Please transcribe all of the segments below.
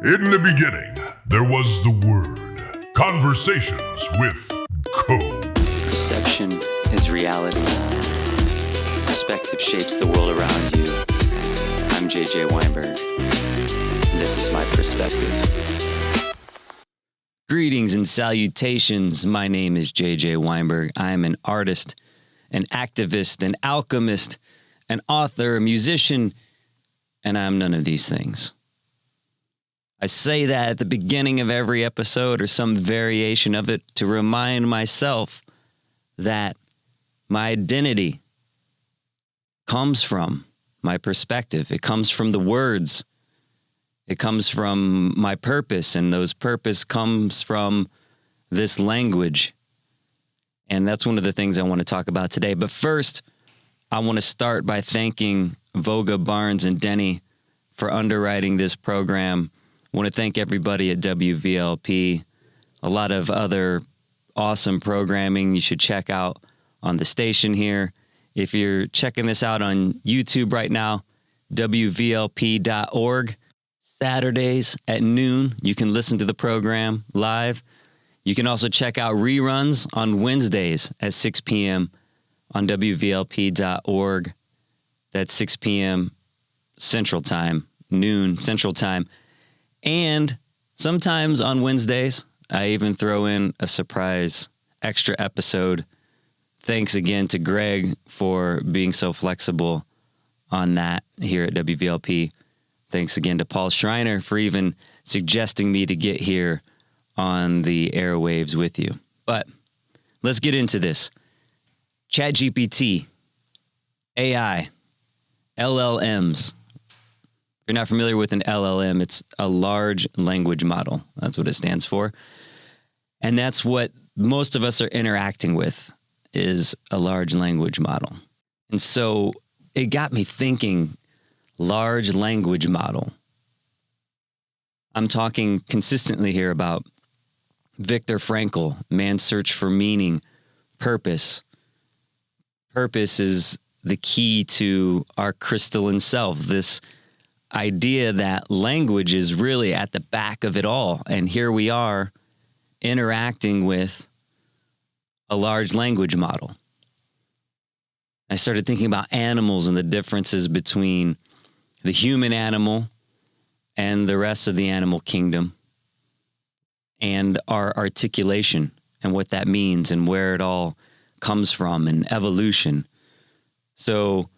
In the beginning, there was the Word. Conversations with Code. Perception is reality. Perspective shapes the world around you. I'm JJ Weinberg, and this is my perspective. Greetings and salutations. My name is JJ Weinberg. I am an artist, an activist, an alchemist, an author, a musician, and I'm none of these things. I say that at the beginning of every episode or some variation of it to remind myself that my identity comes from my perspective. It comes from the words. It comes from my purpose, and those purpose comes from this language. And that's one of the things I want to talk about today. But first, I want to start by thanking Voga, Barnes, and Denny for underwriting this program. I want to thank everybody at WVLP. A lot of other awesome programming you should check out on the station here. If you're checking this out on YouTube right now, WVLP.org. Saturdays at noon, you can listen to the program live. You can also check out reruns on Wednesdays at 6 p.m. on WVLP.org. That's 6 p.m. Central Time, noon Central Time. And sometimes on Wednesdays, I even throw in a surprise extra episode. Thanks again to Greg for being so flexible on that here at WVLP. Thanks again to Paul Schreiner for even suggesting me to get here on the airwaves with you. But let's get into this. ChatGPT, AI, LLMs. If you're not familiar with an LLM, it's a large language model. That's what it stands for. And that's what most of us are interacting with, is a large language model. And so it got me thinking, large language model. I'm talking consistently here about Viktor Frankl, Man's Search for Meaning, Purpose. Purpose is the key to our crystalline self, this idea that language is really at the back of it all. And here we are interacting with a large language model. I started thinking about animals and the differences between the human animal and the rest of the animal kingdom, and our articulation and what that means and where it all comes from, and evolution. So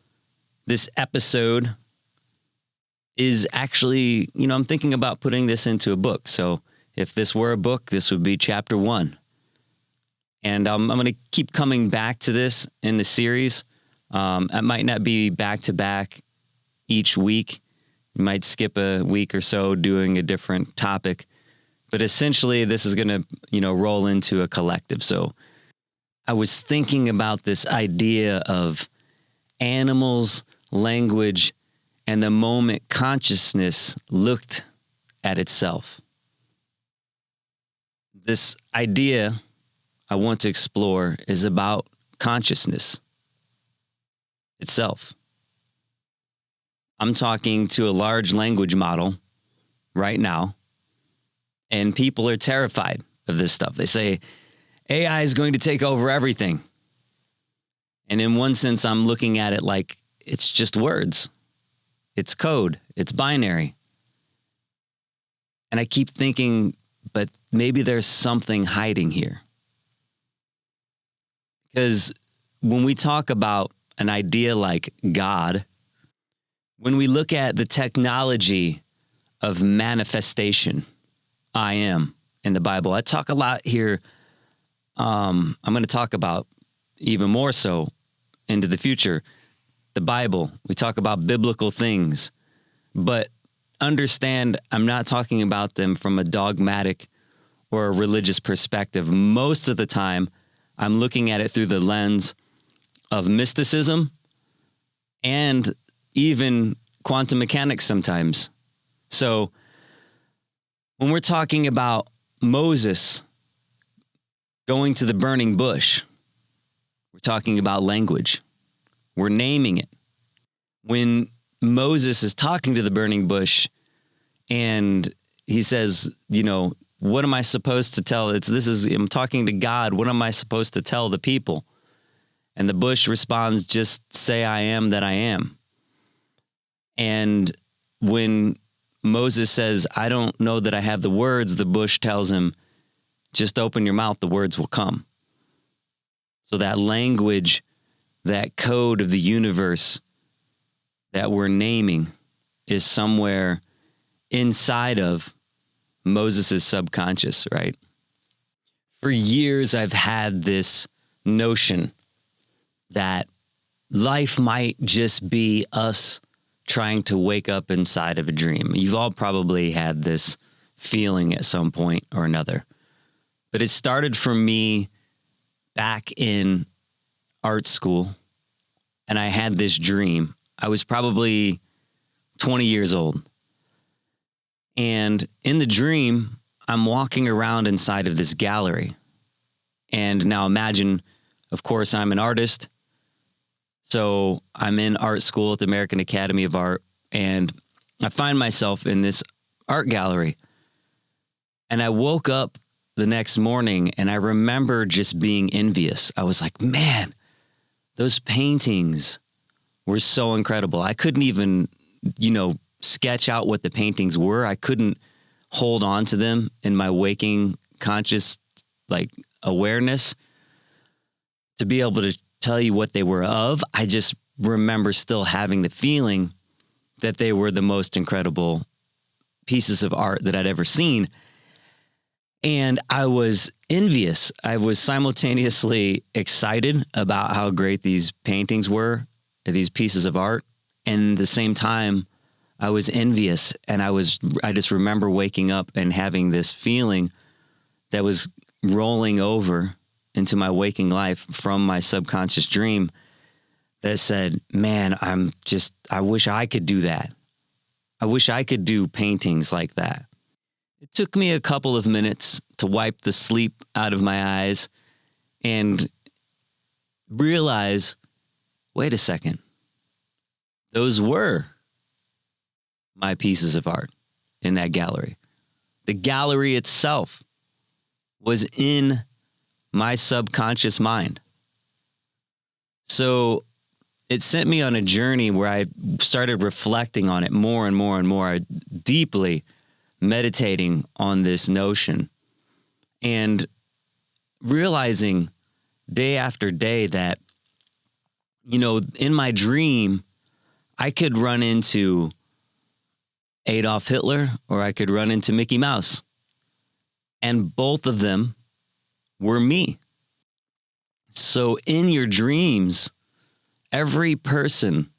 this episode is actually, I'm thinking about putting this into a book. So if this were a book, this would be chapter 1. And I'm going to keep coming back to this in the series. It might not be back to back each week. You might skip a week or so doing a different topic. But essentially, this is going to, roll into a collective. So I was thinking about this idea of animals, language, and the moment consciousness looked at itself. This idea I want to explore is about consciousness itself. I'm talking to a large language model right now, and people are terrified of this stuff. They say AI is going to take over everything. And in one sense, I'm looking at it like it's just words. It's code. It's binary. And I keep thinking, but maybe there's something hiding here. Because when we talk about an idea like God, when we look at the technology of manifestation, I am, in the Bible, I talk a lot here. I'm going to talk about even more so into the future. The Bible, we talk about biblical things, but understand I'm not talking about them from a dogmatic or a religious perspective. Most of the time, I'm looking at it through the lens of mysticism and even quantum mechanics sometimes. So when we're talking about Moses going to the burning bush, we're talking about language. We're naming it. When Moses is talking to the burning bush and he he says, what am I supposed to tell? I'm talking to God. What am I supposed to tell the people? And the bush responds, just say I am that I am. And when Moses says, I don't know that I have the words, the bush tells him, just open your mouth, the words will come. So that language, that code of the universe that we're naming is somewhere inside of Moses' subconscious, right? For years, I've had this notion that life might just be us trying to wake up inside of a dream. You've all probably had this feeling at some point or another. But it started for me back in art school, and I had this dream. I was probably 20 years old. And in the dream, I'm walking around inside of this gallery. And now imagine, of course, I'm an artist. So I'm in art school at the American Academy of Art, and I find myself in this art gallery. And I woke up the next morning and I remember just being envious. I was like, man, those paintings were so incredible. I couldn't even, sketch out what the paintings were. I couldn't hold on to them in my waking conscious, awareness to be able to tell you what they were of. I just remember still having the feeling that they were the most incredible pieces of art that I'd ever seen. And I was envious. I was simultaneously excited about how great these paintings were, these pieces of art. And at the same time, I was envious. And I just remember waking up and having this feeling that was rolling over into my waking life from my subconscious dream that said, man, I wish I could do that. I wish I could do paintings like that. It took me a couple of minutes to wipe the sleep out of my eyes and realize, wait a second, those were my pieces of art in that gallery. The gallery itself was in my subconscious mind. So it sent me on a journey where I started reflecting on it more and more and more, deeply meditating on this notion and realizing day after day that, in my dream, I could run into Adolf Hitler or I could run into Mickey Mouse. And both of them were me. So in your dreams, every person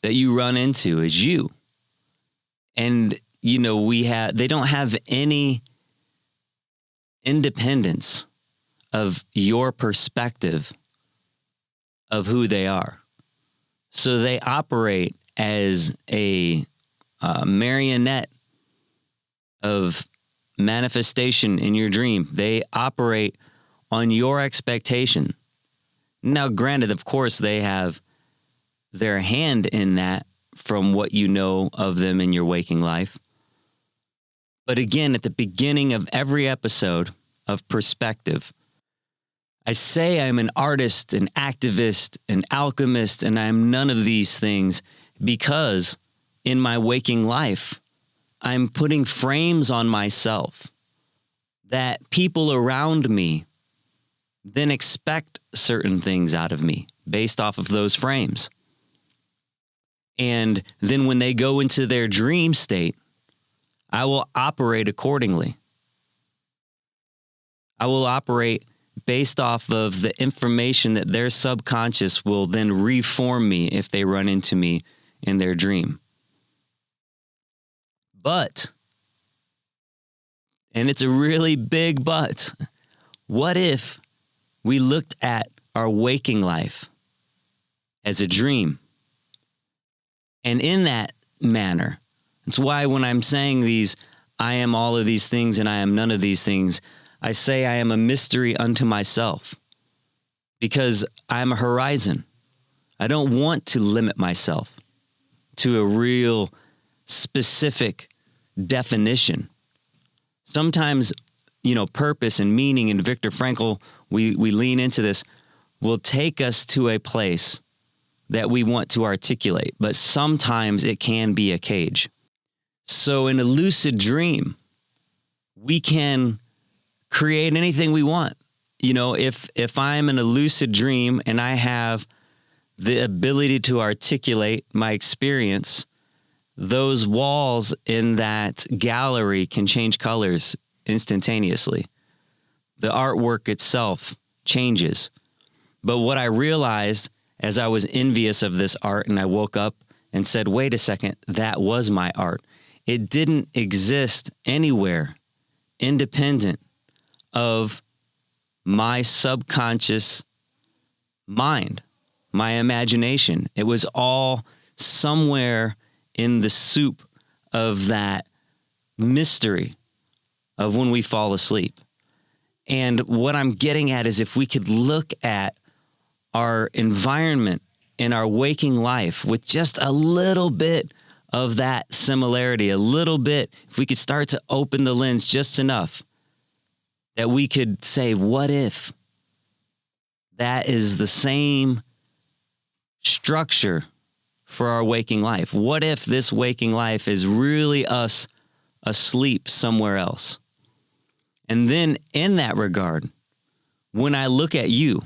that you run into is you. And they don't have any independence of your perspective of who they are. So they operate as a marionette of manifestation in your dream. They operate on your expectation. Now, granted, of course, they have their hand in that from what you know of them in your waking life. But again, at the beginning of every episode of Perspective, I say I'm an artist, an activist, an alchemist, and I'm none of these things because in my waking life, I'm putting frames on myself that people around me then expect certain things out of me based off of those frames. And then when they go into their dream state, I will operate accordingly. I will operate based off of the information that their subconscious will then reform me if they run into me in their dream. But, and it's a really big but, what if we looked at our waking life as a dream? And in that manner, it's why when I'm saying these, I am all of these things and I am none of these things, I say I am a mystery unto myself because I'm a horizon. I don't want to limit myself to a real specific definition Sometimes, purpose and meaning, and Viktor Frankl, we lean into this, will take us to a place that we want to articulate, but sometimes it can be a cage. So in a lucid dream, we can create anything we want. If I'm in a lucid dream and I have the ability to articulate my experience, those walls in that gallery can change colors instantaneously. The artwork itself changes. But what I realized as I was envious of this art and I woke up and said, wait a second, that was my art. It didn't exist anywhere independent of my subconscious mind, my imagination. It was all somewhere in the soup of that mystery of when we fall asleep. And what I'm getting at is if we could look at our environment in our waking life with just a little bit of that similarity, a little bit, if we could start to open the lens just enough that we could say, what if that is the same structure for our waking life? What if this waking life is really us asleep somewhere else? And then in that regard, when I look at you,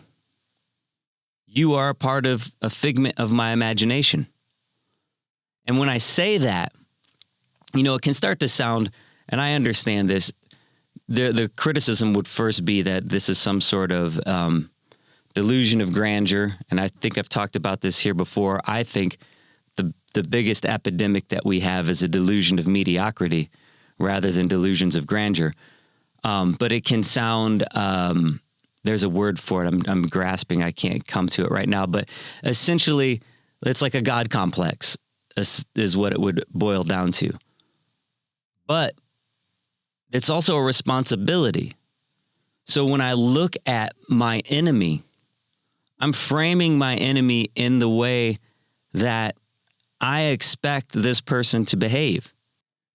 you are a part of a figment of my imagination. And when I say that, it can start to sound, and I understand this, the criticism would first be that this is some sort of delusion of grandeur. And I think I've talked about this here before. I think the biggest epidemic that we have is a delusion of mediocrity rather than delusions of grandeur. But it can sound, there's a word for it. I'm grasping. I can't come to it right now. But essentially, it's like a God complex is what it would boil down to. But it's also a responsibility. So when I look at my enemy, I'm framing my enemy in the way that I expect this person to behave.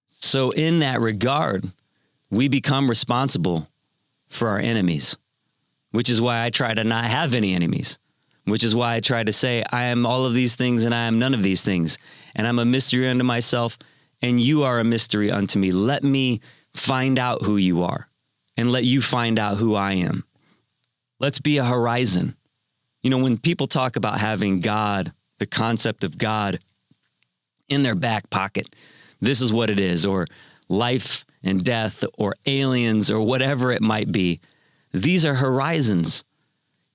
So in that regard, we become responsible for our enemies, which is why I try to not have any enemies, which is why I try to say I am all of these things and I am none of these things. And I'm a mystery unto myself and you are a mystery unto me. Let me find out who you are and let you find out who I am. Let's be a horizon. When people talk about having God, the concept of God in their back pocket, this is what it is, or life and death or aliens or whatever it might be. These are horizons.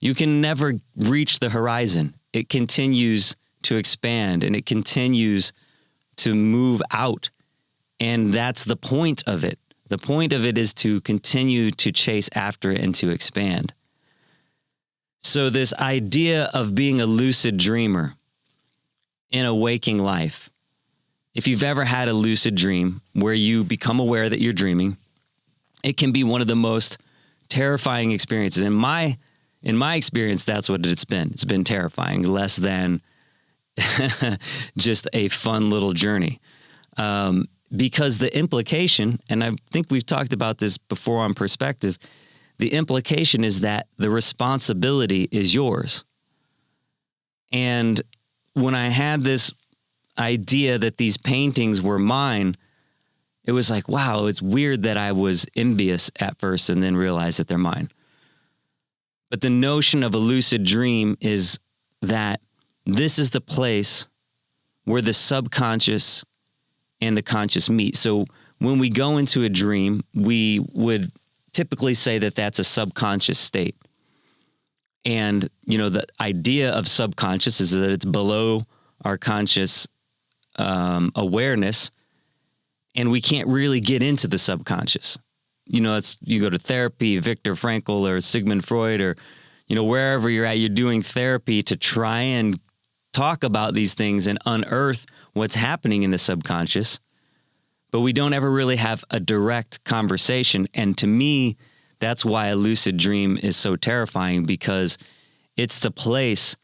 You can never reach the horizon. It continues to expand and it continues to move out. And that's the point of it. The point of it is to continue to chase after it and to expand. So this idea of being a lucid dreamer in a waking life, if you've ever had a lucid dream where you become aware that you're dreaming, it can be one of the most terrifying experiences. In my experience, that's what it's been. It's been terrifying, less than just a fun little journey. Because the implication, and I think we've talked about this before on Perspective, the implication is that the responsibility is yours. And when I had this idea that these paintings were mine, it was like, wow, it's weird that I was envious at first and then realized that they're mine. But the notion of a lucid dream is that this is the place where the subconscious and the conscious meet. So when we go into a dream, we would typically say that that's a subconscious state. And, the idea of subconscious is that it's below our conscious awareness, and we can't really get into the subconscious. You go to therapy, Viktor Frankl or Sigmund Freud, or, wherever you're at, you're doing therapy to try and talk about these things and unearth what's happening in the subconscious. But we don't ever really have a direct conversation. And to me, that's why a lucid dream is so terrifying, because it's the place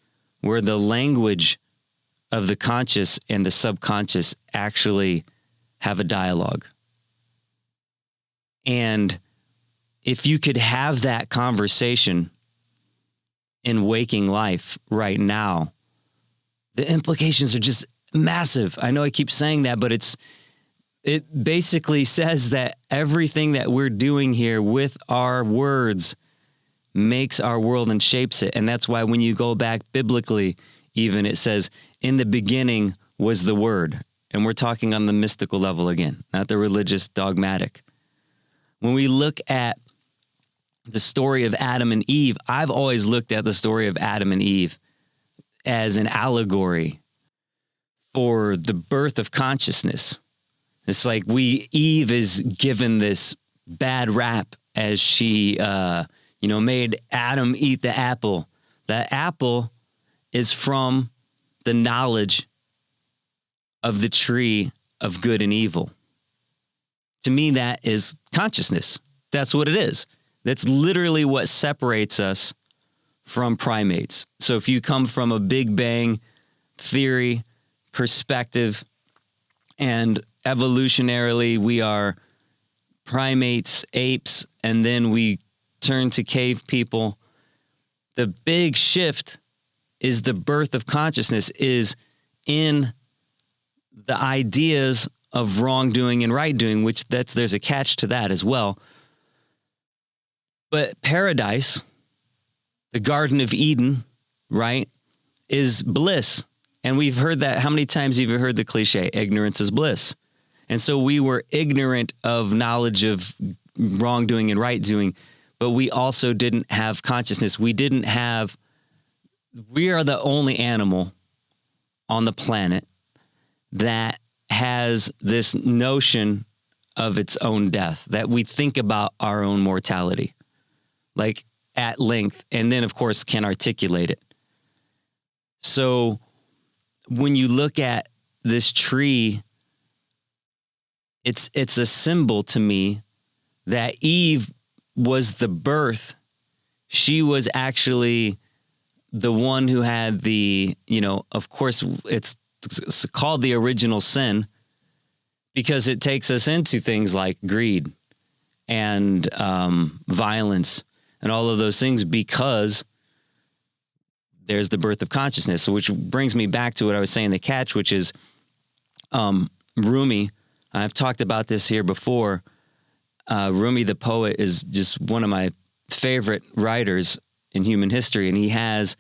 where the language of the conscious and the subconscious actually have a dialogue. And if you could have that conversation in waking life right now, the implications are just massive. I know I keep saying that, but it basically says that everything that we're doing here with our words makes our world and shapes it. And that's why when you go back biblically, even it says, in the beginning was the Word. And we're talking on the mystical level again, not the religious dogmatic. When we look at the story of Adam and Eve, I've always looked at the story of Adam and Eve as an allegory for the birth of consciousness. It's like Eve is given this bad rap as she, made Adam eat the apple. The apple is from the knowledge of the tree of good and evil. To me, that is consciousness. That's what it is. That's literally what separates us from primates. So if you come from a Big Bang theory perspective, and evolutionarily we are primates, apes, and then we turn to cave people, the big shift is the birth of consciousness is in the ideas of wrongdoing and right doing, which there's a catch to that as well. But paradise, the Garden of Eden, right, is bliss. And we've heard that. How many times have you heard the cliche, ignorance is bliss? And so we were ignorant of knowledge of wrongdoing and right doing, but we also didn't have consciousness. We are the only animal on the planet that has this notion of its own death, that we think about our own mortality, like at length, and then of course can articulate it. So when you look at this tree, it's a symbol to me that Eve was the birth. She was actually the one who had the, of course it's called the original sin because it takes us into things like greed and violence and all of those things, because there's the birth of consciousness. So which brings me back to what I was saying, the catch, which is Rumi. I've talked about this here before. Rumi, the poet, is just one of my favorite writers in human history. And he has,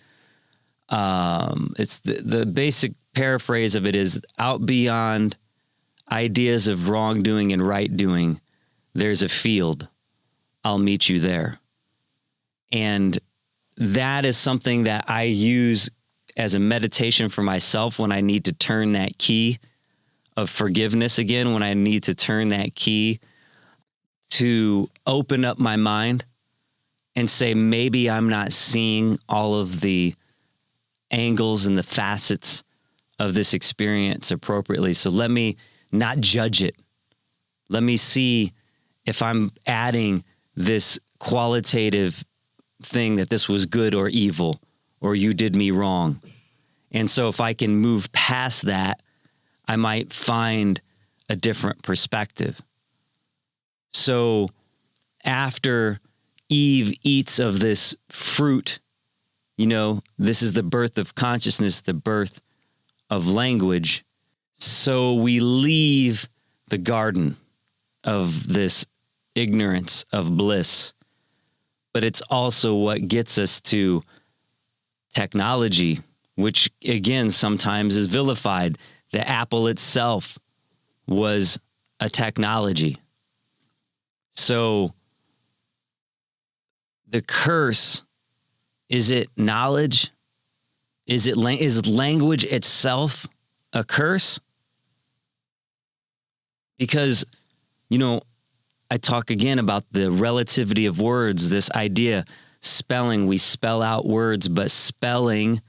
it's the basic paraphrase of it is, out beyond ideas of wrongdoing and right doing, there's a field. I'll meet you there. And that is something that I use as a meditation for myself when I need to turn that key of forgiveness again, when I need to turn that key to open up my mind and say, maybe I'm not seeing all of the angles and the facets of this experience appropriately. So let me not judge it. Let me see if I'm adding this qualitative thing that this was good or evil, or you did me wrong. And so if I can move past that, I might find a different perspective. So after Eve eats of this fruit, this is the birth of consciousness, the birth of language. So we leave the garden of this ignorance of bliss, but it's also what gets us to technology, which again sometimes is vilified. The apple itself was a technology. So the curse, is it knowledge? Is language itself a curse? Because, I talk again about the relativity of words, this idea, spelling, we spell out words, but spelling,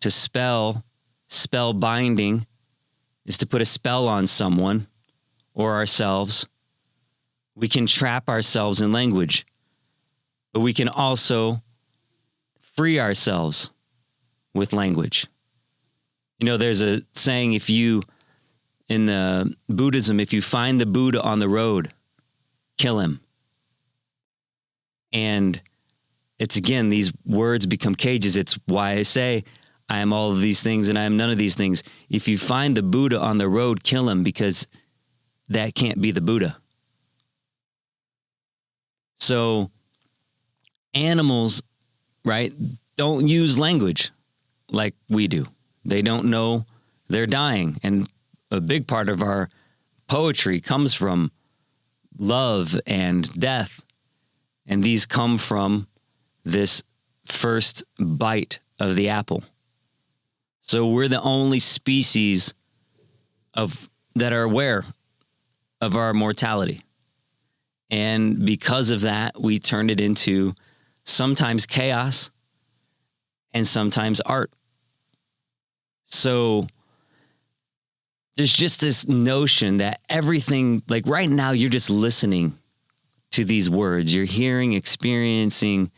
to spell binding, is to put a spell on someone or ourselves. We can trap ourselves in language, but we can also free ourselves with language. There's a saying, in Buddhism, if you find the Buddha on the road, kill him. And it's, again, these words become cages. It's why I say, I am all of these things and I am none of these things. If you find the Buddha on the road, kill him, because that can't be the Buddha. So animals, right, don't use language like we do. They don't know they're dying. And a big part of our poetry comes from love and death. And these come from this first bite of the apple. So we're the only species that are aware of our mortality. And because of that, we turn it into sometimes chaos and sometimes art. So there's just this notion that everything, like right now, you're just listening to these words. You're hearing, experiencing,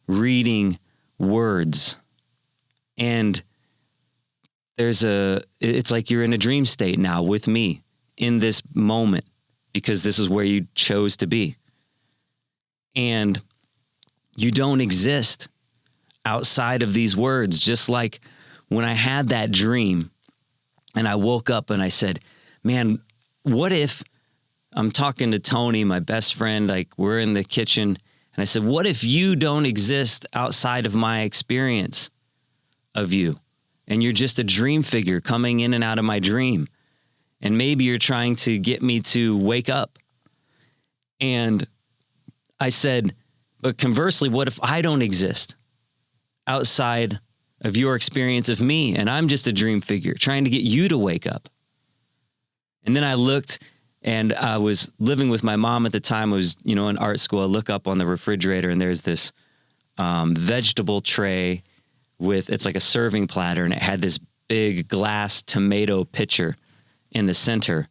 reading words. And it's like you're in a dream state now with me in this moment, because this is where you chose to be. And you don't exist outside of these words. Just like when I had that dream and I woke up and I said, man, what if I'm talking to Tony, my best friend, like we're in the kitchen, and I said, what if you don't exist outside of my experience of you? And you're just a dream figure coming in and out of my dream. And maybe you're trying to get me to wake up. And I said, but conversely, what if I don't exist outside of your experience of me? And I'm just a dream figure trying to get you to wake up. And then I looked, and I was living with my mom at the time. I was, in art school. I look up on the refrigerator, and there's this vegetable tray it's like a serving platter, and it had this big glass tomato pitcher in the center.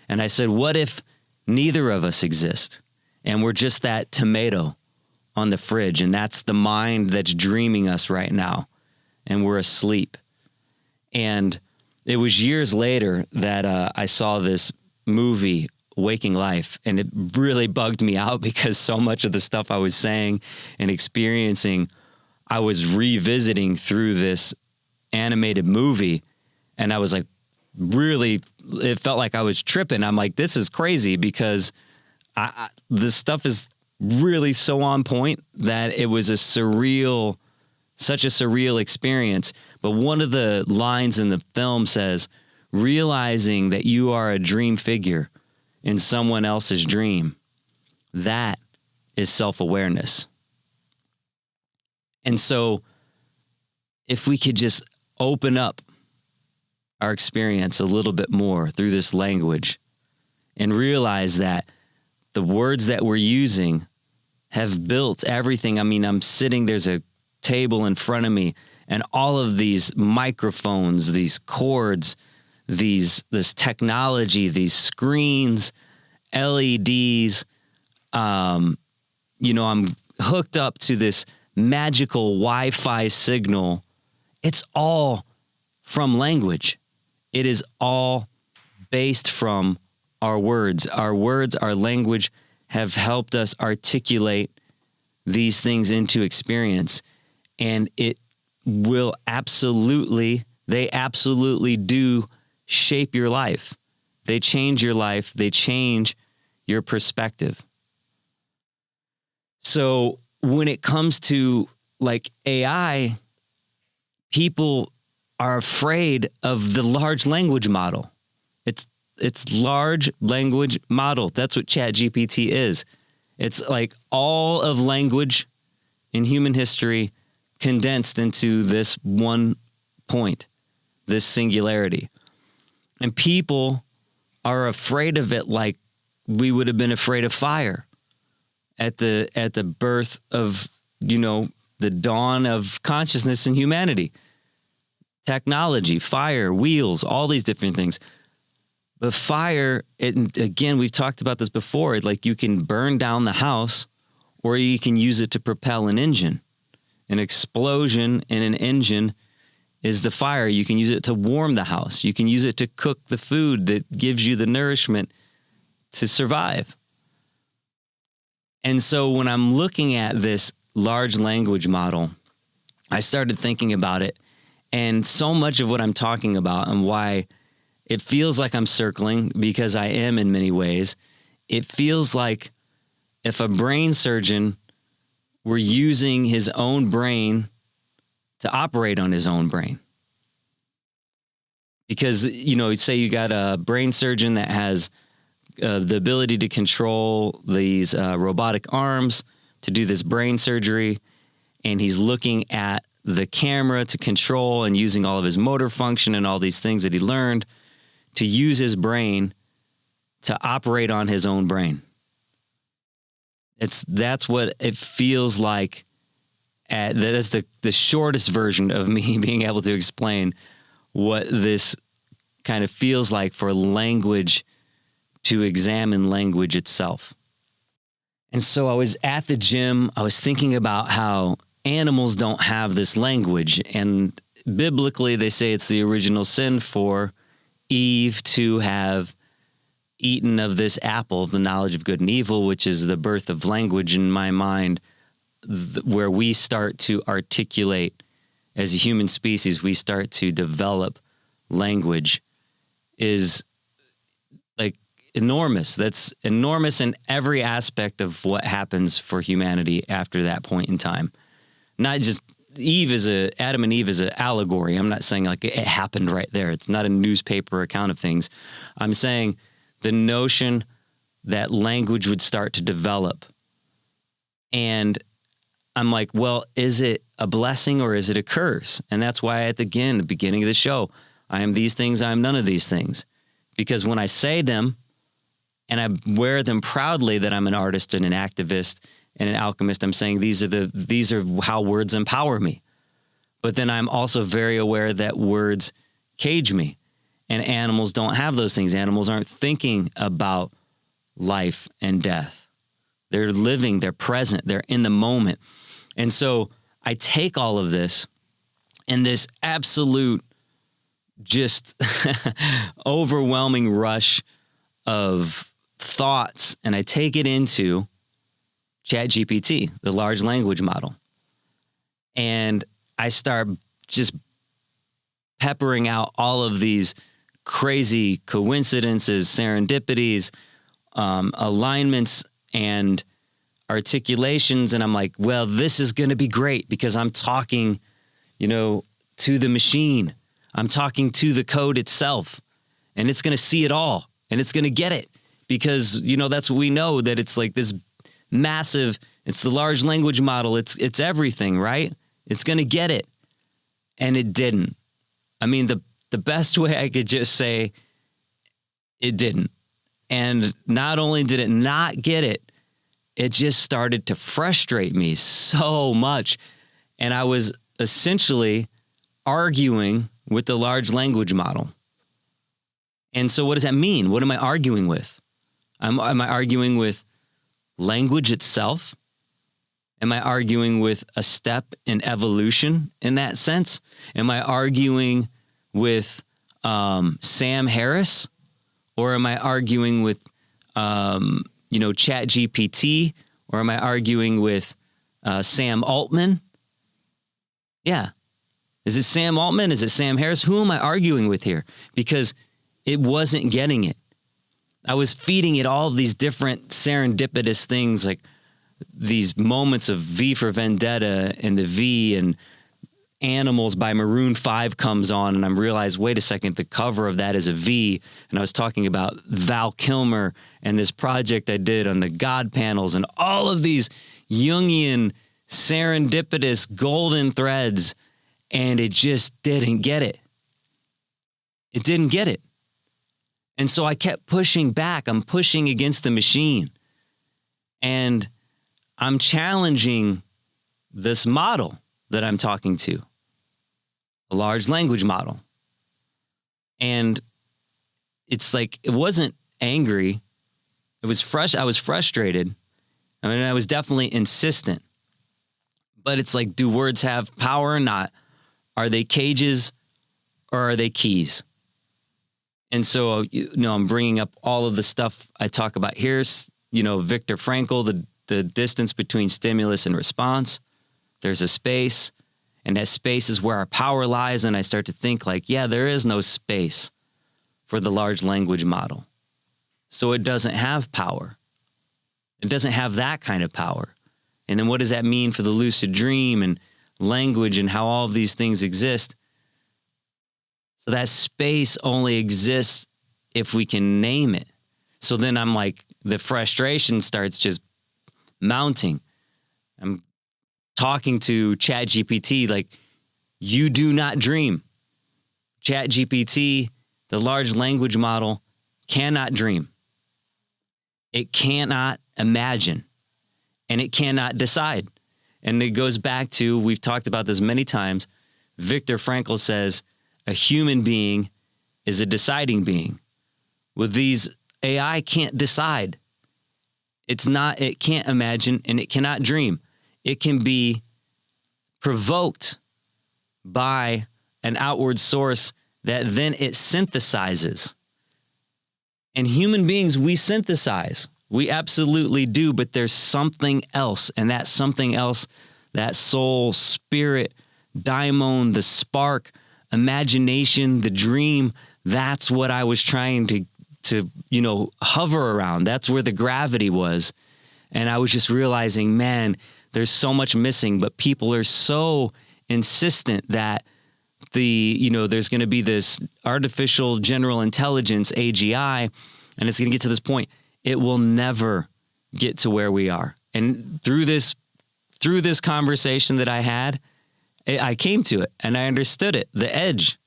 And I said, what if neither of us exist and we're just that tomato on the fridge, and that's the mind that's dreaming us right now, and we're asleep? And it was years later that I saw this movie, Waking Life, and it really bugged me out because so much of the stuff I was saying and experiencing, I was revisiting through this animated movie. And I was like, really, it felt like I was tripping. I'm like, this is crazy, because this stuff is really so on point that it was such a surreal experience. But one of the lines in the film says, realizing that you are a dream figure in someone else's dream, that is self-awareness. And so if we could just open up our experience a little bit more through this language and realize that the words that we're using have built everything. I mean, I'm sitting, there's a table in front of me, and all of these microphones, these cords, this technology, these screens, LEDs, I'm hooked up to this magical Wi-Fi signal. It's all from language. It is all based from our words. Our words, our language have helped us articulate these things into experience. And it will they absolutely do shape your life. They change your life. They change your perspective. So when it comes to like AI, people are afraid of the large language model. It's large language model. That's what ChatGPT is. It's like all of language in human history condensed into this one point, this singularity. And people are afraid of it like we would have been afraid of fire at the birth of, the dawn of consciousness in humanity. Technology, fire, wheels, all these different things. But fire, again, we've talked about this before, like you can burn down the house or you can use it to propel an engine. An explosion in an engine is the fire. You can use it to warm the house. You can use it to cook the food that gives you the nourishment to survive. And so when I'm looking at this large language model, I started thinking about it, and so much of what I'm talking about and why it feels like I'm circling, because I am in many ways, it feels like if a brain surgeon were using his own brain to operate on his own brain. Because, say you got a brain surgeon that has the ability to control these robotic arms to do this brain surgery, and he's looking at the camera to control and using all of his motor function and all these things that he learned to use his brain to operate on his own brain. That's what it feels like. That is the shortest version of me being able to explain what this kind of feels like for language to examine language itself. And so I was at the gym, I was thinking about how animals don't have this language. And biblically, they say it's the original sin for Eve to have eaten of this apple, the knowledge of good and evil, which is the birth of language in my mind, where we start to articulate as a human species, we start to develop language, is like enormous. That's enormous in every aspect of what happens for humanity after that point in time. Not just Adam and Eve is an allegory. I'm not saying like it happened right there. It's not a newspaper account of things. I'm saying the notion that language would start to develop. And I'm like, well, is it a blessing or is it a curse? And that's why at the beginning of the show, I am these things, I am none of these things. Because when I say them and I wear them proudly that I'm an artist and an activist and an alchemist, I'm saying these are how words empower me. But then I'm also very aware that words cage me, and animals don't have those things. Animals aren't thinking about life and death. They're living, they're present, they're in the moment. And so I take all of this and this absolute just overwhelming rush of thoughts, and I take it into ChatGPT, the large language model. And I start just peppering out all of these crazy coincidences, serendipities, alignments, and articulations. And I'm like, well, this is going to be great because I'm talking, to the machine. I'm talking to the code itself, and it's going to see it all, and it's going to get it because, that's what we know, that it's like this massive, it's the large language model. It's everything, right? It's going to get it. And it didn't. I mean, the best way I could just say it didn't. And not only did it not get it, it just started to frustrate me so much. And I was essentially arguing with the large language model. And so what does that mean? What am I arguing with? Am I arguing with language itself? Am I arguing with a step in evolution in that sense? Am I arguing with Sam Harris? Or am I arguing with, ChatGPT? Or am I arguing with Sam Altman? Yeah. Is it Sam Altman? Is it Sam Harris? Who am I arguing with here? Because it wasn't getting it. I was feeding it all of these different serendipitous things, like these moments of V for Vendetta and the V and Animals by Maroon 5 comes on, and I realized, wait a second, the cover of that is a V. And I was talking about Val Kilmer and this project I did on the God panels and all of these Jungian serendipitous golden threads, and it just didn't get it. It didn't get it. And so I kept pushing back. I'm pushing against the machine. And I'm challenging this model that I'm talking to, a large language model. And it's like, it wasn't angry. It was I was frustrated. I mean, I was definitely insistent. But it's like, do words have power or not? Are they cages or are they keys? And so, I'm bringing up all of the stuff I talk about here. Viktor Frankl, the distance between stimulus and response. There's a space, and that space is where our power lies. And I start to think like, yeah, there is no space for the large language model. So it doesn't have power. It doesn't have that kind of power. And then what does that mean for the lucid dream and language and how all of these things exist? So that space only exists if we can name it. So then I'm like, the frustration starts just mounting. I'm talking to ChatGPT like, you do not dream. ChatGPT, the large language model, cannot dream. It cannot imagine, and it cannot decide. And it goes back to, we've talked about this many times, Viktor Frankl says, a human being is a deciding being. With these, AI can't decide. It can't imagine, and it cannot dream. It can be provoked by an outward source that then it synthesizes. And human beings, we synthesize. We absolutely do, but there's something else, and that something else, that soul, spirit, daimon, the spark, imagination, the dream, that's what I was trying to hover around. That's where the gravity was. And I was just realizing, man, there's so much missing, but people are so insistent that there's going to be this artificial general intelligence, AGI, and it's going to get to this point. It will never get to where we are. And through this conversation that I had, I came to it and I understood it, the edge.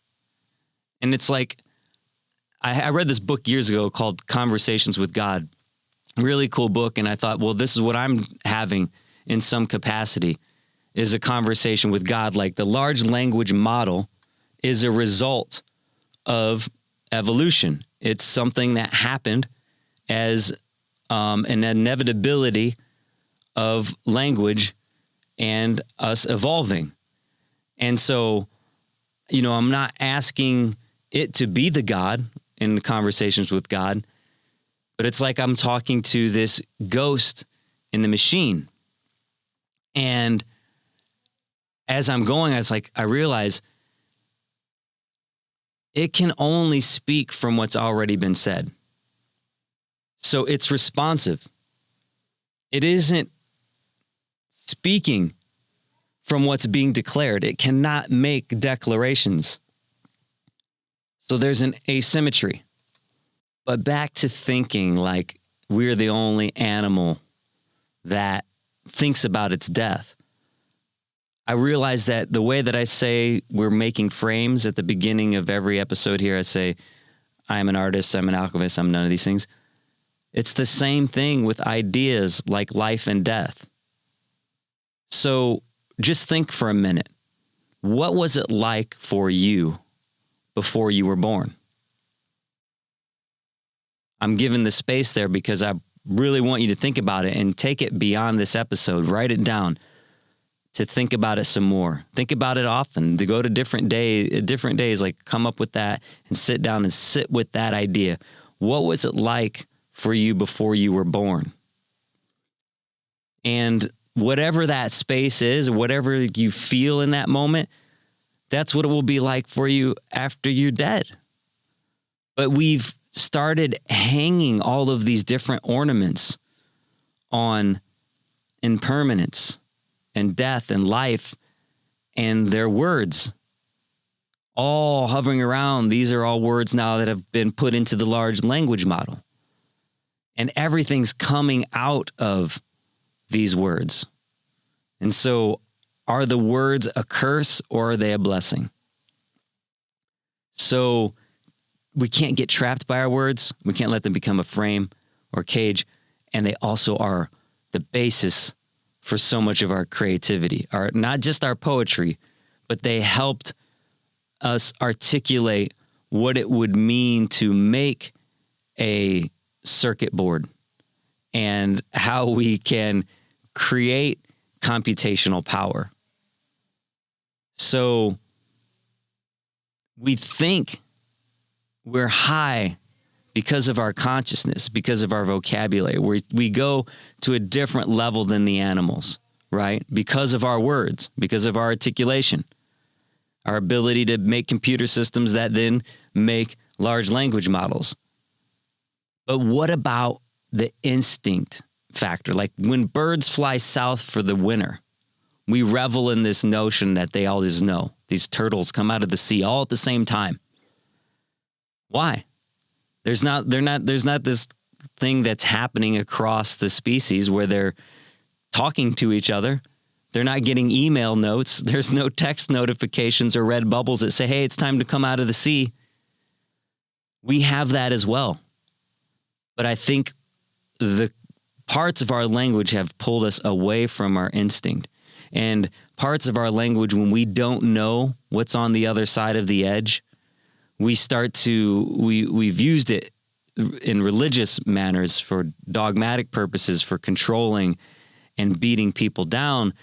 And it's like, I read this book years ago called Conversations with God. Really cool book. And I thought, well, this is what I'm having in some capacity, is a conversation with God. Like the large language model is a result of evolution. It's something that happened as an inevitability of language and us evolving. And so, I'm not asking it to be the God in Conversations with God, but it's like I'm talking to this ghost in the machine. And as I'm going, I realize it can only speak from what's already been said. So it's responsive. It isn't speaking from what's being declared. It cannot make declarations. So there's an asymmetry. But back to thinking like we're the only animal that thinks about its death. I realize that the way that I say we're making frames at the beginning of every episode here, I say, I'm an artist, I'm an alchemist, I'm none of these things. It's the same thing with ideas like life and death. So just think for a minute. What was it like for you before you were born? I'm giving the space there because I really want you to think about it and take it beyond this episode. Write it down to think about it some more. Think about it often, to go to different days, like come up with that and sit down and sit with that idea. What was it like for you before you were born? And whatever that space is, or whatever you feel in that moment, that's what it will be like for you after you're dead. But we've started hanging all of these different ornaments on impermanence and death and life and their words, all hovering around. These are all words now that have been put into the large language model. And everything's coming out of these words. And so are the words a curse or are they a blessing? So we can't get trapped by our words. We can't let them become a frame or cage. And they also are the basis for so much of our creativity, not just our poetry, but they helped us articulate what it would mean to make a circuit board and how we can create computational power. So we think we're high because of our consciousness, because of our vocabulary. We go to a different level than the animals, right? Because of our words, because of our articulation, our ability to make computer systems that then make large language models. But what about the instinct factor? Like when birds fly south for the winter, we revel in this notion that they all just know. These turtles come out of the sea all at the same time. Why? There's not this thing that's happening across the species where they're talking to each other. They're not getting email notes. There's no text notifications or red bubbles that say, hey, it's time to come out of the sea. We have that as well. But I think the parts of our language have pulled us away from our instinct. And parts of our language, when we don't know what's on the other side of the edge, we've used it in religious manners for dogmatic purposes, for controlling and beating people down.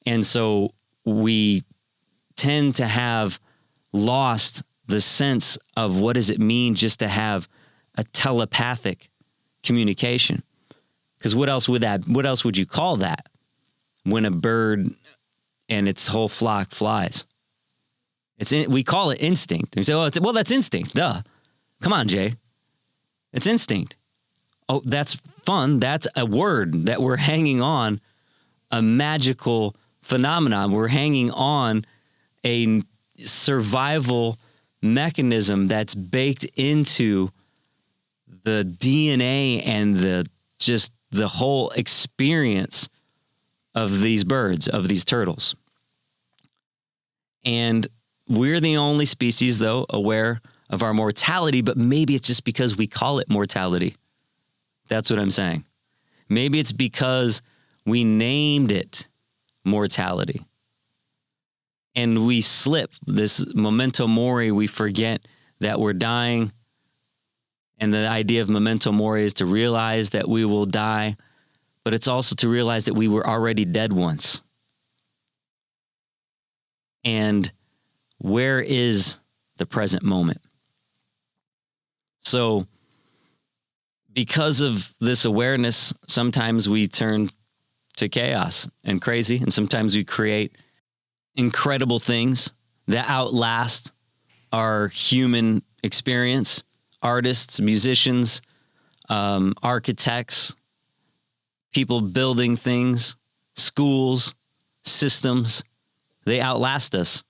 And so we tend to have lost the sense of what does it mean just to have a telepathic communication. Because what else would you call that when a bird and its whole flock flies? We call it instinct. We say, well, that's instinct. Duh. Come on, Jay. It's instinct. Oh, that's fun. That's a word that we're hanging on, a magical phenomenon. We're hanging on a survival mechanism that's baked into the DNA and the whole experience of these birds, of these turtles. And we're the only species, though, aware of our mortality, but maybe it's just because we call it mortality. That's what I'm saying. Maybe it's because we named it mortality. And we slip this memento mori, we forget that we're dying. And the idea of memento mori is to realize that we will die, but it's also to realize that we were already dead once. And where is the present moment? So, because of this awareness, sometimes we turn to chaos and crazy, and sometimes we create incredible things that outlast our human experience. Artists, musicians, architects, people building things, schools, systems, they outlast us.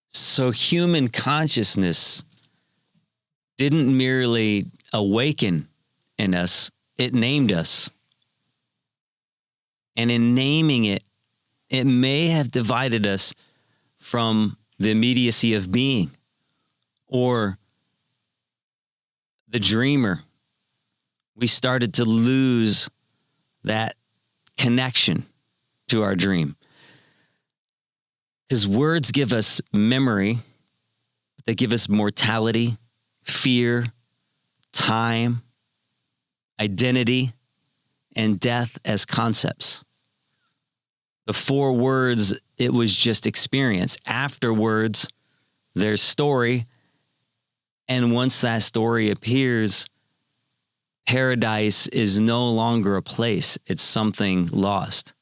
So human consciousness didn't merely awaken in us, it named us. And in naming it, it may have divided us from the immediacy of being or the dreamer. We started to lose that connection to our dream. Because words give us memory, they give us mortality, fear, time, identity, and death as concepts. Before words, it was just experience. Afterwards, there's story. And once that story appears, paradise is no longer a place. It's something lost.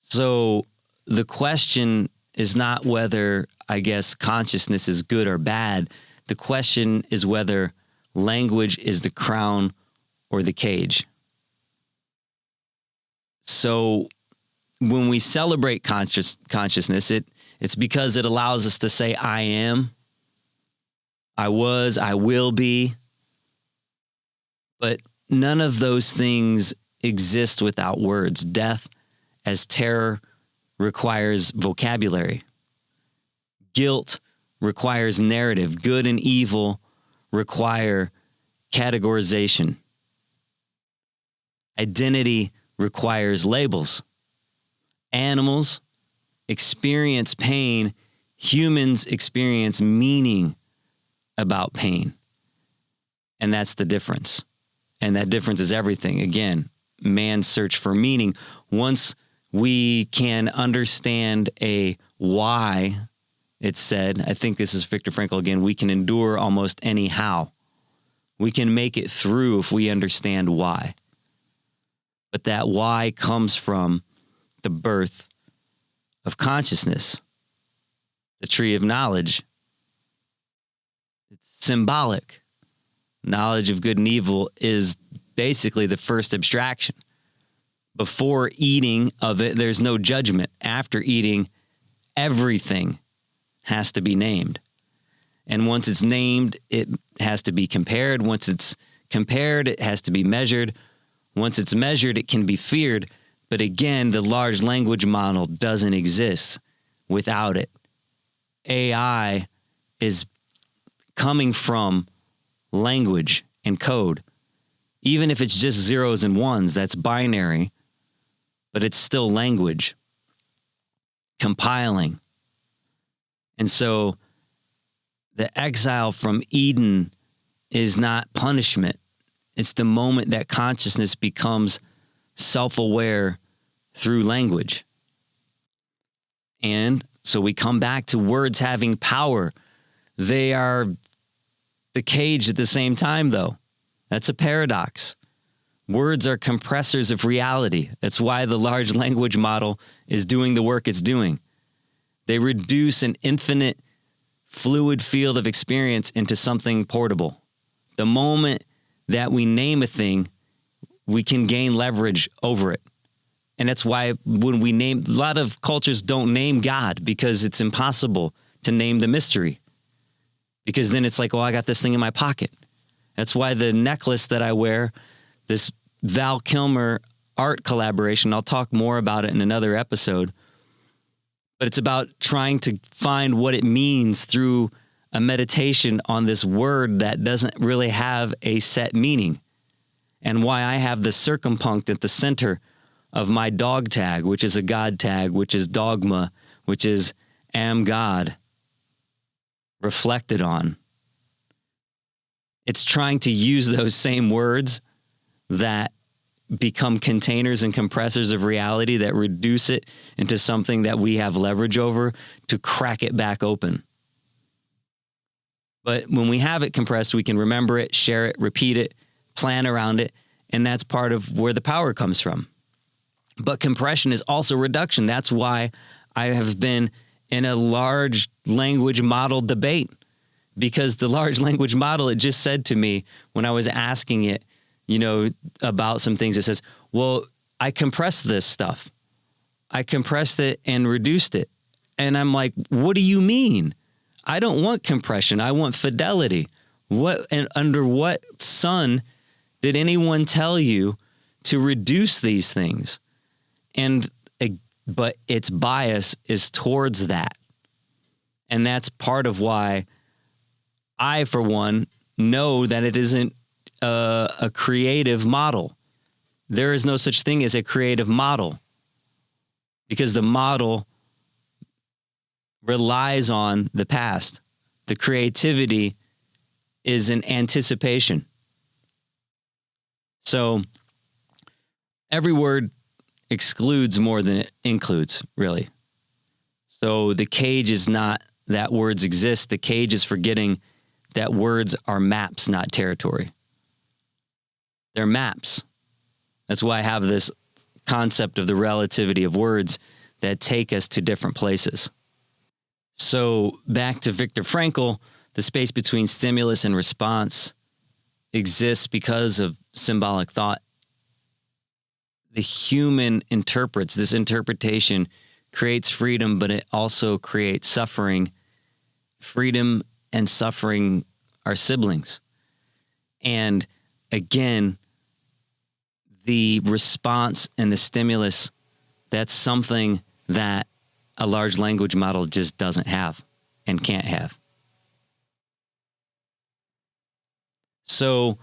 So the question is not whether, I guess, consciousness is good or bad. The question is whether language is the crown or the cage. So when we celebrate consciousness, it's because it allows us to say, I am, I was, I will be. But none of those things exist without words. Death as terror requires vocabulary. Guilt requires narrative. Good and evil require categorization. Identity requires labels. Animals experience pain. Humans experience meaning about pain. And that's the difference. And that difference is everything. Again, man's search for meaning. Once we can understand a why, it's said, I think this is Viktor Frankl again, we can endure almost any how. We can make it through if we understand why. But that why comes from the birth of consciousness, the tree of knowledge. It's symbolic. Knowledge of good and evil is basically the first abstraction. Before eating of it, there's no judgment. After eating, everything has to be named. And once it's named, it has to be compared. Once it's compared, it has to be measured. Once it's measured, it can be feared. But again, the large language model doesn't exist without it. AI is coming from language and code. Even if it's just zeros and ones, that's binary, but it's still language, compiling. And so the exile from Eden is not punishment. It's the moment that consciousness becomes self-aware through language. And so we come back to words having power. They are the cage at the same time, though. That's a paradox. Words are compressors of reality. That's why the large language model is doing the work it's doing. They reduce an infinite fluid field of experience into something portable. The moment that we name a thing, we can gain leverage over it. And that's why when we name, a lot of cultures don't name God because it's impossible to name the mystery. Because then it's like, oh, I got this thing in my pocket. That's why the necklace that I wear, this Val Kilmer art collaboration, I'll talk more about it in another episode. But it's about trying to find what it means through a meditation on this word that doesn't really have a set meaning. And why I have the circumpunct at the center of my dog tag, which is a God tag, which is dogma, which is am God, reflected on. It's trying to use those same words that become containers and compressors of reality that reduce it into something that we have leverage over to crack it back open. But when we have it compressed, we can remember it, share it, repeat it, plan around it, and that's part of where the power comes from. But compression is also reduction. That's why I have been in a large language model debate, because the large language model, it just said to me when I was asking it, about some things, it says, well, I compressed this stuff. I compressed it and reduced it. And I'm like, what do you mean? I don't want compression. I want fidelity. What and under what sun did anyone tell you to reduce these things? But its bias is towards that. And that's part of why I, for one, know that it isn't a creative model. There is no such thing as a creative model, because the model relies on the past. The creativity is an anticipation. So every word excludes more than it includes, really. So the cage is not that words exist. The cage is forgetting that words are maps, not territory. They're maps. That's why I have this concept of the relativity of words that take us to different places. So back to Viktor Frankl, the space between stimulus and response exists because of symbolic thought. The human interprets. This interpretation creates freedom, but it also creates suffering. Freedom and suffering are siblings. And again, the response and the stimulus, that's something that a large language model just doesn't have and can't have. So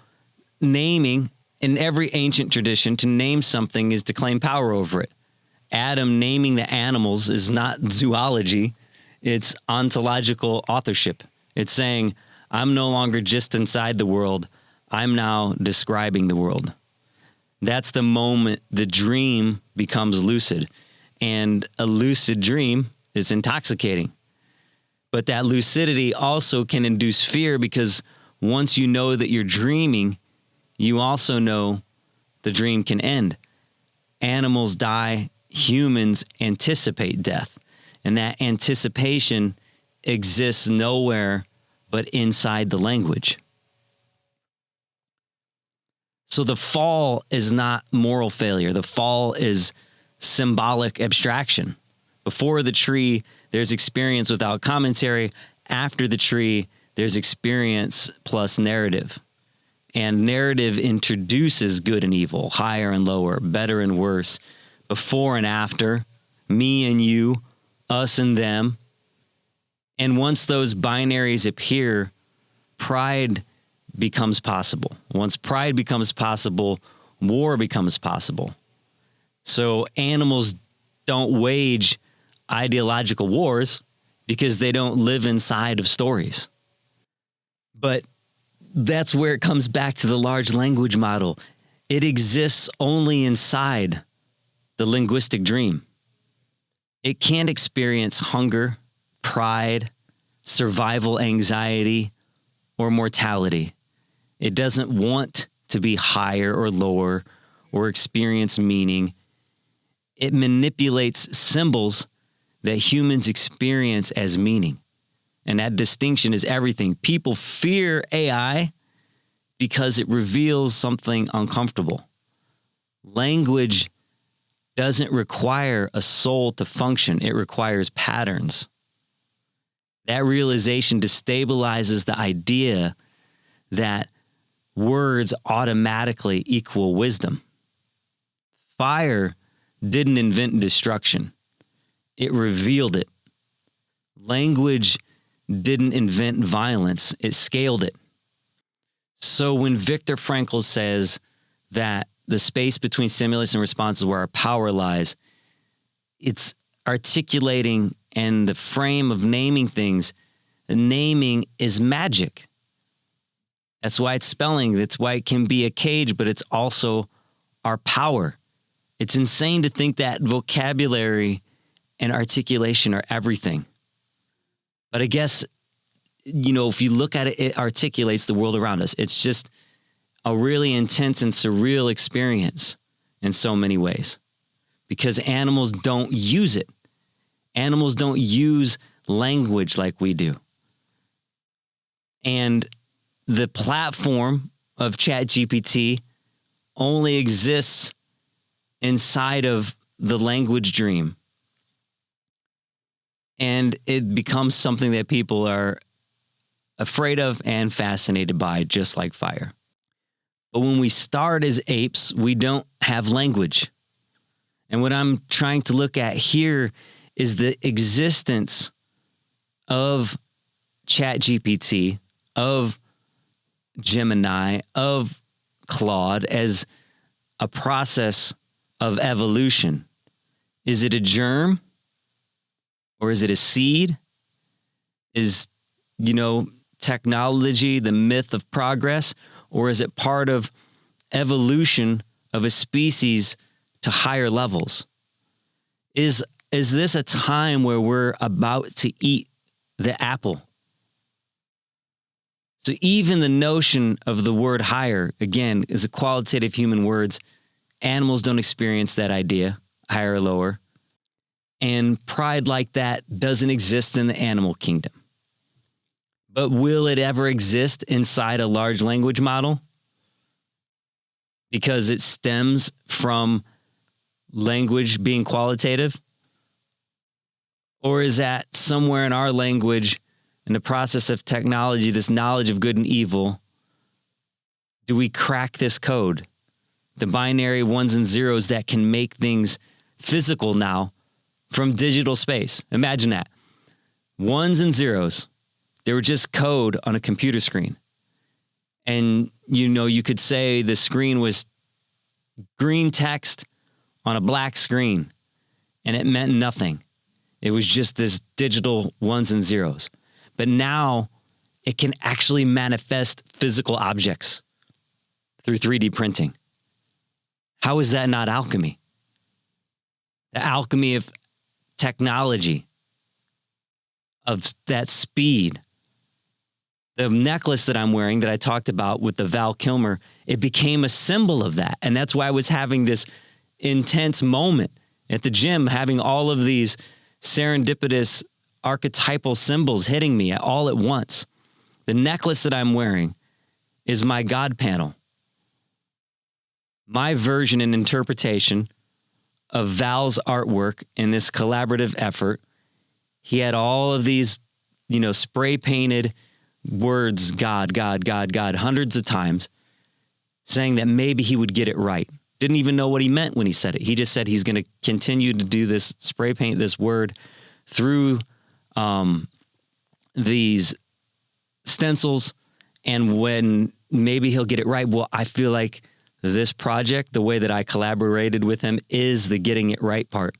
naming, in every ancient tradition, to name something is to claim power over it. Adam naming the animals is not zoology. It's ontological authorship. It's saying, I'm no longer just inside the world. I'm now describing the world. That's the moment the dream becomes lucid. And a lucid dream is intoxicating. But that lucidity also can induce fear, because once you know that you're dreaming, you also know the dream can end. Animals die, humans anticipate death. And that anticipation exists nowhere but inside the language. So the fall is not moral failure. The fall is symbolic abstraction. Before the tree, there's experience without commentary. After the tree, there's experience plus narrative. And narrative introduces good and evil, higher and lower, better and worse, before and after, me and you, us and them. And once those binaries appear, pride becomes possible. Once pride becomes possible, war becomes possible. So animals don't wage ideological wars because they don't live inside of stories. But that's where it comes back to the large language model. It exists only inside the linguistic dream. It can't experience hunger, pride, survival anxiety, or mortality. It doesn't want to be higher or lower or experience meaning. It manipulates symbols that humans experience as meaning. And that distinction is everything. People fear AI because it reveals something uncomfortable. Language doesn't require a soul to function. It requires patterns. That realization destabilizes the idea that words automatically equal wisdom. Fire didn't invent destruction. It revealed it. Language didn't invent violence. It scaled it. So when Viktor Frankl says that the space between stimulus and response is where our power lies, it's articulating and the frame of naming things. Naming is magic. That's why it's spelling. That's why it can be a cage, but it's also our power. It's insane to think that vocabulary and articulation are everything. But I guess, if you look at it, it articulates the world around us. It's just a really intense and surreal experience in so many ways because animals don't use it. Animals don't use language like we do. And the platform of ChatGPT only exists inside of the language dream. And it becomes something that people are afraid of and fascinated by, just like fire. But when we start as apes, we don't have language. And what I'm trying to look at here is the existence of ChatGPT, of Gemini, of Claude as a process of evolution. Is it a germ? Or is it a seed? Is, technology the myth of progress? Or is it part of evolution of a species to higher levels? Is this a time where we're about to eat the apple? So even the notion of the word higher, again, is a qualitative human words. Animals don't experience that idea, higher or lower. And pride like that doesn't exist in the animal kingdom. But will it ever exist inside a large language model? Because it stems from language being qualitative? Or is that somewhere in our language, in the process of technology, this knowledge of good and evil, do we crack this code? The binary ones and zeros that can make things physical now from digital space. Imagine that. Ones and zeros. They were just code on a computer screen. And, you could say the screen was green text on a black screen, and it meant nothing. It was just this digital ones and zeros. But now it can actually manifest physical objects through 3D printing. How is that not alchemy? The alchemy of technology, of that speed, The necklace that I'm wearing that I talked about with the Val Kilmer, it became a symbol of that. And that's why I was having this intense moment at the gym, having all of these serendipitous archetypal symbols hitting me all at once. The necklace that I'm wearing is my God panel. My version and interpretation of Val's artwork in this collaborative effort. He had all of these, spray painted words, God, God, God, God, hundreds of times, saying that maybe he would get it right. Didn't even know what he meant when he said it. He just said he's going to continue to do this, spray paint this word through these stencils, and when maybe he'll get it right. Well, I feel like this project, the way that I collaborated with him, is the getting it right part.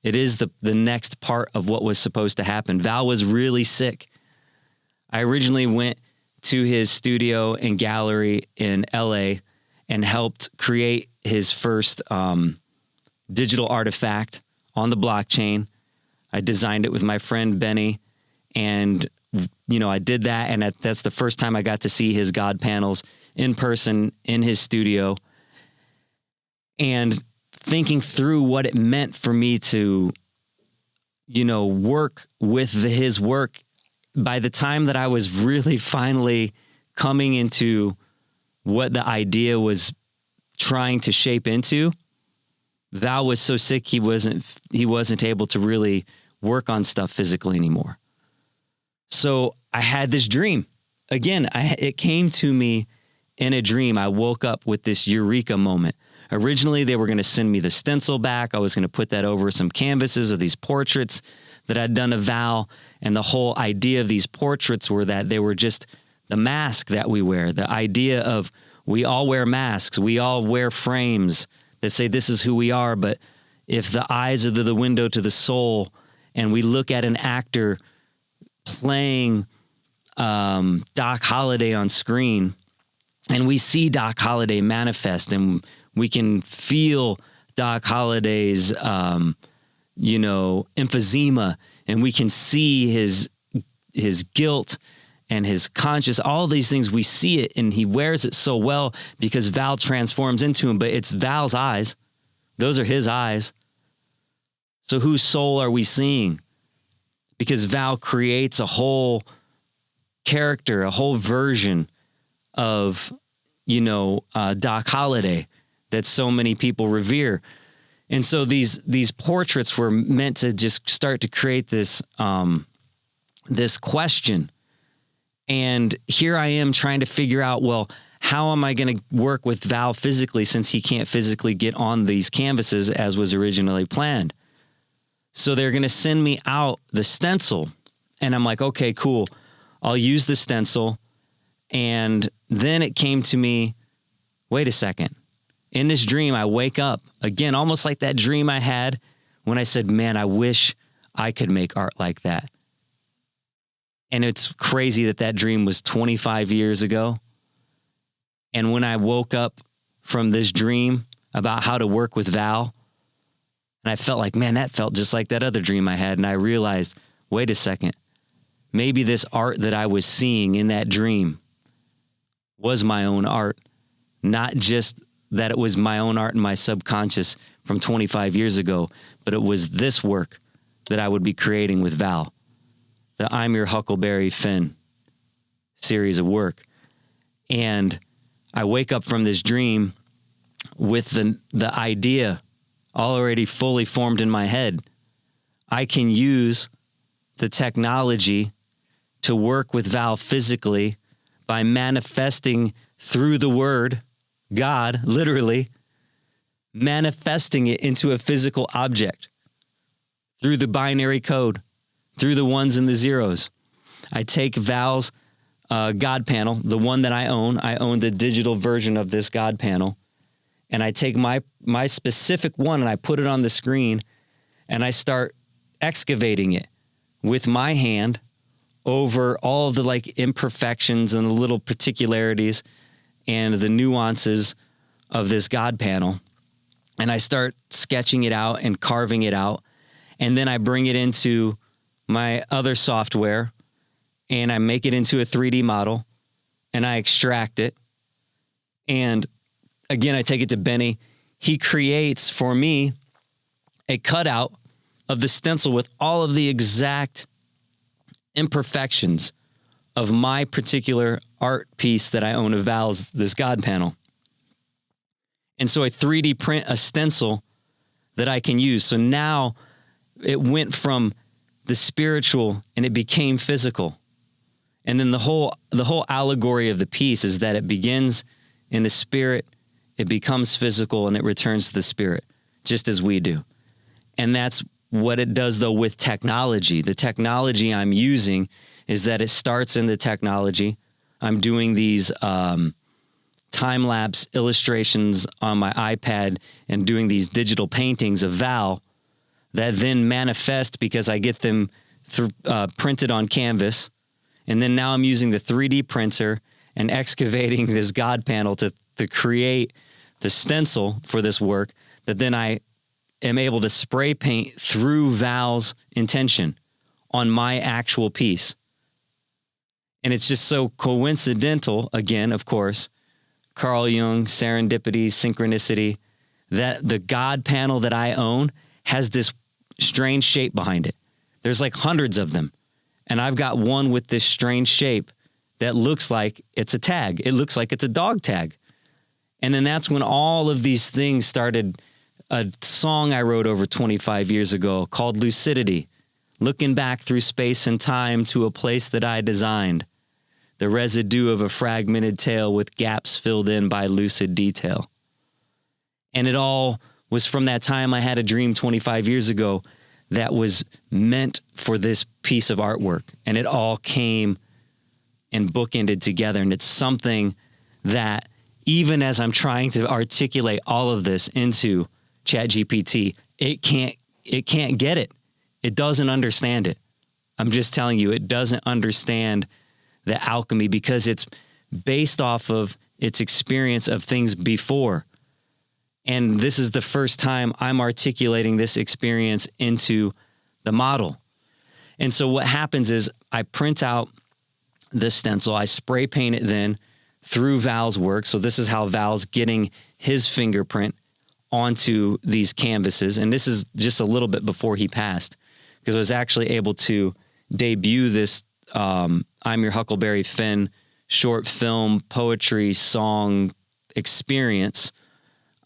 It is the next part of what was supposed to happen. Val was really sick. I originally went to his studio and gallery in LA and helped create his first digital artifact on the blockchain. I designed it with my friend Benny, and I did that, and that's the first time I got to see his God panels in person in his studio. And thinking through what it meant for me to, work with his work, by the time that I was really finally coming into what the idea was trying to shape into, Val was so sick he wasn't able to really work on stuff physically anymore. So I had this dream. Again, it came to me in a dream. I woke up with this eureka moment. Originally, they were going to send me the stencil back. I was going to put that over some canvases of these portraits that I'd done of Val. And the whole idea of these portraits were that they were just the mask that we wear. The idea of we all wear masks. We all wear frames that say this is who we are. But if the eyes are the window to the soul, and we look at an actor playing Doc Holliday on screen, and we see Doc Holliday manifest, and we can feel Doc Holliday's, emphysema, and we can see his guilt and his conscience, all these things, we see it, and he wears it so well because Val transforms into him, but it's Val's eyes. Those are his eyes. So whose soul are we seeing? Because Val creates a whole character, a whole version of, Doc Holliday that so many people revere. And so these portraits were meant to just start to create this question. And here I am trying to figure out, well, how am I going to work with Val physically since he can't physically get on these canvases as was originally planned? So they're going to send me out the stencil. And I'm like, okay, cool. I'll use the stencil. And then it came to me, wait a second. In this dream, I wake up again, almost like that dream I had when I said, man, I wish I could make art like that. And it's crazy that dream was 25 years ago. And when I woke up from this dream about how to work with Val, and I felt like, man, that felt just like that other dream I had. And I realized, wait a second, maybe this art that I was seeing in that dream was my own art, not just that it was my own art in my subconscious from 25 years ago, but it was this work that I would be creating with Val, the I'm Your Huckleberry Finn series of work. And I wake up from this dream with the idea already fully formed in my head. I can use the technology to work with Val physically by manifesting through the word, God, literally, manifesting it into a physical object through the binary code, through the ones and the zeros. I take Val's God panel, the one that I own. I own the digital version of this God panel. And I take my specific one and I put it on the screen and I start excavating it with my hand over all of the imperfections and the little particularities and the nuances of this God panel. And I start sketching it out and carving it out. And then I bring it into my other software and I make it into a 3D model, and I extract it. And again, I take it to Benny. He creates for me a cutout of the stencil with all of the exact imperfections of my particular art piece that I own of Val's, this God panel. And so I 3D print a stencil that I can use. So now it went from the spiritual and it became physical. And then the whole allegory of the piece is that it begins in the spirit, it becomes physical, and it returns to the spirit, just as we do. And that's what it does, though, with technology. The technology I'm using is that it starts in the technology. I'm doing these time-lapse illustrations on my iPad and doing these digital paintings of Val that then manifest because I get them printed on canvas. And then now I'm using the 3D printer and excavating this God panel to create the stencil for this work that then I am able to spray paint through Val's intention on my actual piece. And it's just so coincidental, again, of course, Carl Jung, serendipity, synchronicity, that the God panel that I own has this strange shape behind it. There's like hundreds of them. And I've got one with this strange shape that looks like it's a tag. It looks like it's a dog tag. And then that's when all of these things started. A song I wrote over 25 years ago called Lucidity, looking back through space and time to a place that I designed, the residue of a fragmented tale with gaps filled in by lucid detail. And it all was from that time I had a dream 25 years ago that was meant for this piece of artwork. And it all came and bookended together. And it's something that even as I'm trying to articulate all of this into ChatGPT, it can't get it. It doesn't understand it. I'm just telling you, it doesn't understand the alchemy because it's based off of its experience of things before. And this is the first time I'm articulating this experience into the model. And so what happens is I print out the stencil, I spray paint it then through Val's work. So this is how Val's getting his fingerprint onto these canvases. And this is just a little bit before he passed, because I was actually able to debut this I'm Your Huckleberry Finn short film, poetry, song experience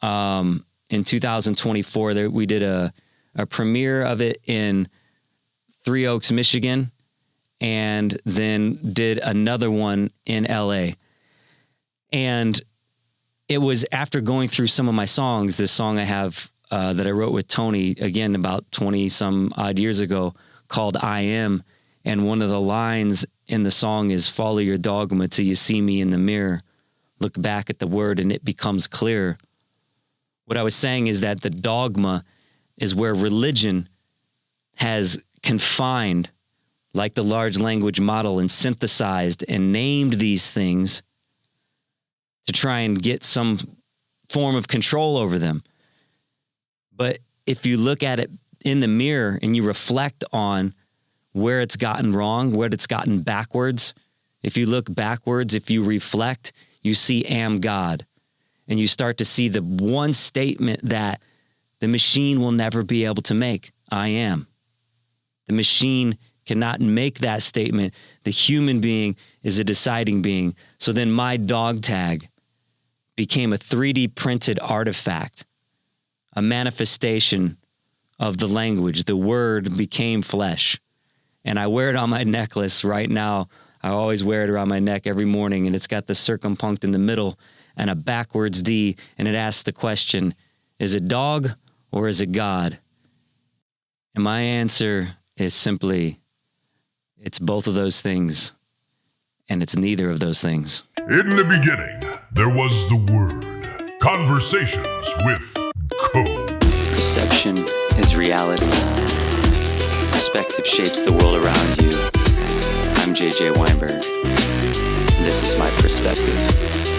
in 2024. We did a premiere of it in Three Oaks, Michigan, and then did another one in LA. And it was after going through some of my songs, this song I have that I wrote with Tony, again, about 20 some odd years ago, called I Am. And one of the lines in the song is, follow your dogma till you see me in the mirror. Look back at the word and it becomes clear. What I was saying is that the dogma is where religion has confined, like the large language model, and synthesized and named these things to try and get some form of control over them. But if you look at it in the mirror and you reflect on where it's gotten wrong, where it's gotten backwards, if you look backwards, if you reflect, you see am God. And you start to see the one statement that the machine will never be able to make, I am. The machine cannot make that statement. The human being is a deciding being. So then my dog tag became a 3D printed artifact, a manifestation of the language. The word became flesh. And I wear it on my necklace right now. I always wear it around my neck every morning, and it's got the circumpunct in the middle and a backwards D, and it asks the question, is it dog or is it God? And my answer is simply, it's both of those things, and it's neither of those things. In the beginning, there was the Word. Conversations with Code. Perception is reality. Perspective shapes the world around you. I'm JJ Weinberg, and this is my perspective.